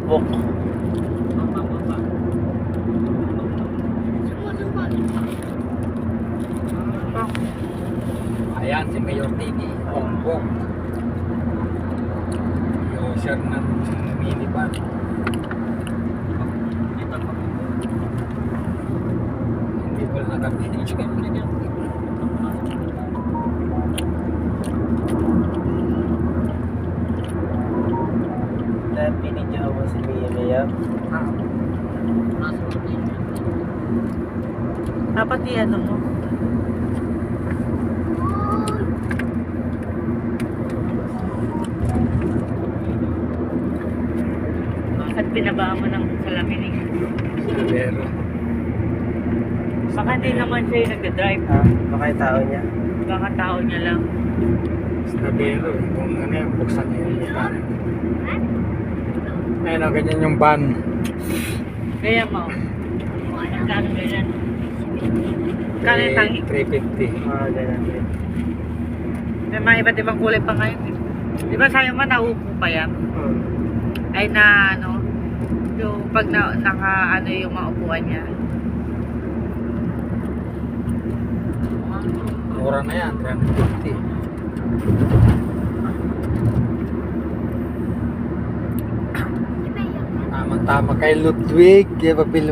Notebook. Ayan, si Mayor TV. Bongbong. Yung share ng minivan. Hindi ko lang nakapinigyan. Pinidyo mo si Mia. Dapat i-ano mo. Bakit pinabaan mo ng salamin eh? Pero, Baka hindi naman siya yung nagda-drive. Ha? Baka yung tao niya. Baka tao niya lang. Snabero, kung ano yan, buksan niya yung mukha. Ayun o, ganyan yung van. Kaya mo. Nagkano ganyan? Kano yung tangi? 350. Ganyan. May mga iba't ibang kulay pa ngayon eh. Di ba sa'yo man naupo pa yan? Ay na ano, yung pag naka ano yung mga upuan niya. Mura na yan, 350. Tama-tama kay Ludwig, kaya pabili